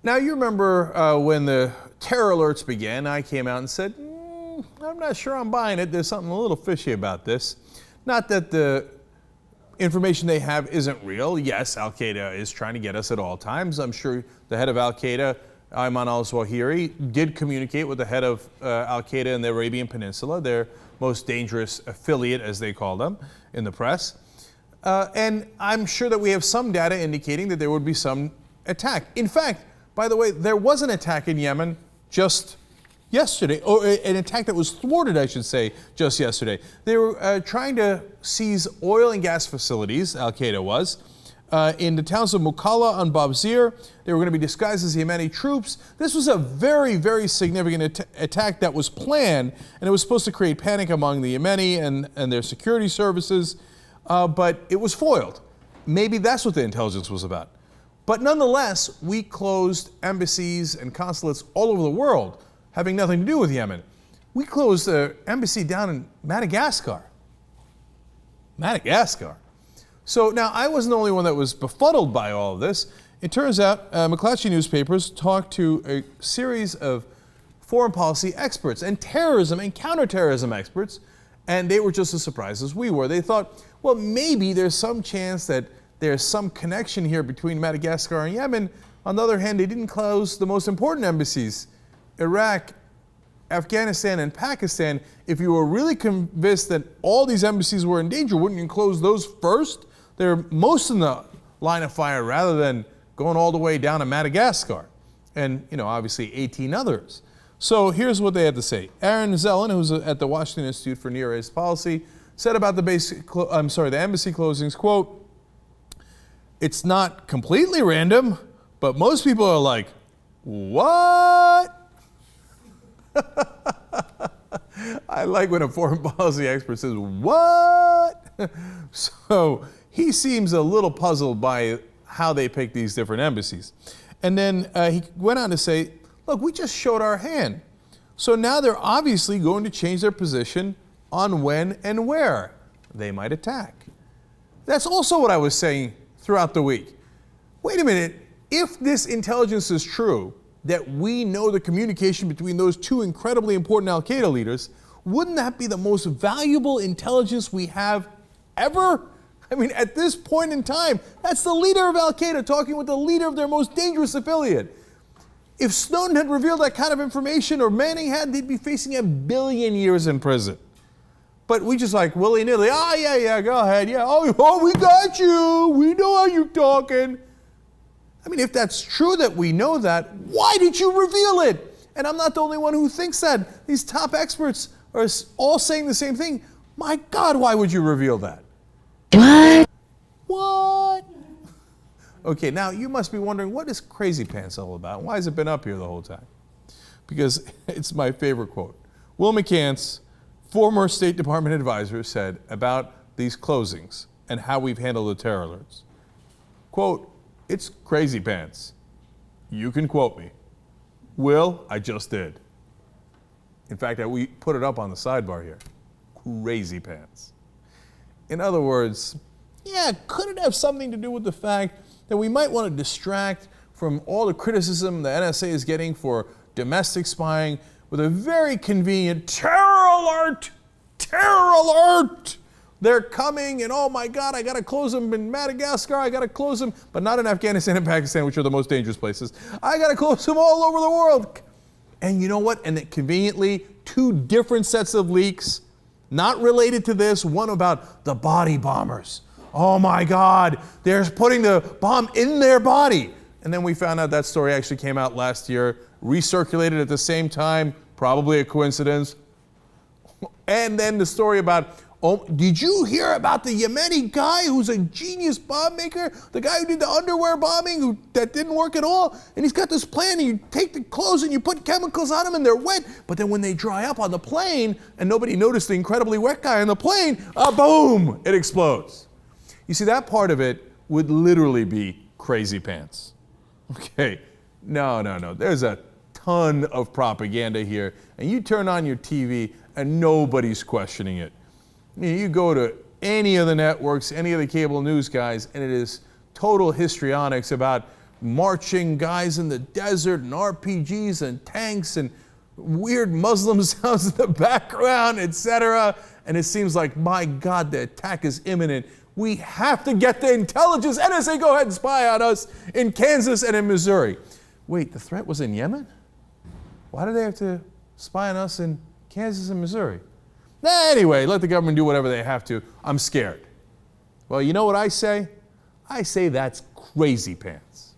Now, you remember when the terror alerts began, I came out and said, I'm not sure I'm buying it. There's something a little fishy about this. Not that the information they have isn't real. Yes, Al-Qaeda is trying to get us at all times. I'm sure the head of Al-Qaeda, Ayman al-Zawahiri, did communicate with the head of Al-Qaeda in the Arabian Peninsula, their most dangerous affiliate, as they call them, in the press. And I'm sure that we have some data indicating that there would be some attack. In fact, by the way, there was an attack in Yemen just yesterday, or an attack that was thwarted, I should say, just yesterday. They were trying to seize oil and gas facilities, Al-Qaeda was, in the towns of Mukalla and Babzir. They were going to be disguised as Yemeni troops. This was a very, very significant attack that was planned, and it was supposed to create panic among the Yemeni and their security services, but it was foiled. Maybe that's what the intelligence was about. But nonetheless, we closed embassies and consulates all over the world, having nothing to do with Yemen. We closed the embassy down in Madagascar. Madagascar. So now, I wasn't the only one that was befuddled by all of this. It turns out McClatchy newspapers talked to a series of foreign policy experts and terrorism and counterterrorism experts, and they were just as surprised as we were. They thought, well, maybe there's some chance that there's some connection here between Madagascar and Yemen. On the other hand, they didn't close the most important embassies, Iraq, Afghanistan, and Pakistan. If you were really convinced that all these embassies were in danger, wouldn't you close those first? They're most in the line of fire rather than going all the way down to Madagascar. And, obviously 18 others. So here's what they had to say. Aaron Zellin, who's at the Washington Institute for Near East Policy, said about the embassy closings, quote, "It's not completely random, but most people are like, what?" I like when a foreign policy expert says, what? So he seems a little puzzled by how they pick these different embassies. And then he went on to say, look, we just showed our hand. So now they're obviously going to change their position on when and where they might attack. That's also what I was saying throughout the week. Wait a minute, if this intelligence is true, that we know the communication between those two incredibly important Al-Qaeda leaders, wouldn't that be the most valuable intelligence we have ever? I mean, at this point in time, that's the leader of Al-Qaeda talking with the leader of their most dangerous affiliate. If Snowden had revealed that kind of information, or Manning had, they'd be facing 1 billion years in prison. But we just like willy-nilly, yeah, go ahead, yeah, oh, we got you, we know how you're talking. I mean, if that's true that we know that, why did you reveal it? And I'm not the only one who thinks that. These top experts are all saying the same thing. My God, why would you reveal that? What? Okay, now you must be wondering, what is Crazy Pants all about? Why has it been up here the whole time? Because it's my favorite quote. Will McCants, former State Department advisor, said about these closings and how we've handled the terror alerts. Quote, "It's crazy pants. You can quote me." Will, I just did. In fact, we put it up on the sidebar here. Crazy pants. In other words, yeah, could it have something to do with the fact that we might want to distract from all the criticism the NSA is getting for domestic spying with a very convenient terror alert? Terror alert! They're coming, and oh my God, I got to close them in Madagascar, I got to close them, but not in Afghanistan and Pakistan, which are the most dangerous places. I got to close them all over the world. And you know what? And that conveniently, 2 different sets of leaks, not related to this, one about the body bombers. Oh my God, they're putting the bomb in their body. And then we found out that story actually came out last year, recirculated at the same time, probably a coincidence. And then the story about, oh, did you hear about the Yemeni guy who's a genius bomb maker? The guy who did the underwear bombing that didn't work at all? And he's got this plan, and you take the clothes and you put chemicals on them and they're wet. But then when they dry up on the plane and nobody noticed the incredibly wet guy on the plane, boom, it explodes. You see, that part of it would literally be crazy pants. Okay, no. There's a ton of propaganda here. And you turn on your TV and nobody's questioning it. You go to any of the networks, any of the cable news guys, and it is total histrionics about marching guys in the desert and RPGs and tanks and weird Muslim sounds in the background, etc. And it seems like, my God, the attack is imminent. We have to get the intelligence. NSA, go ahead and spy on us in Kansas and in Missouri. Wait, the threat was in Yemen? Why do they have to spy on us in Kansas and Missouri? Anyway, let the government do whatever they have to. I'm scared. Well, you know what I say? I say that's crazy pants.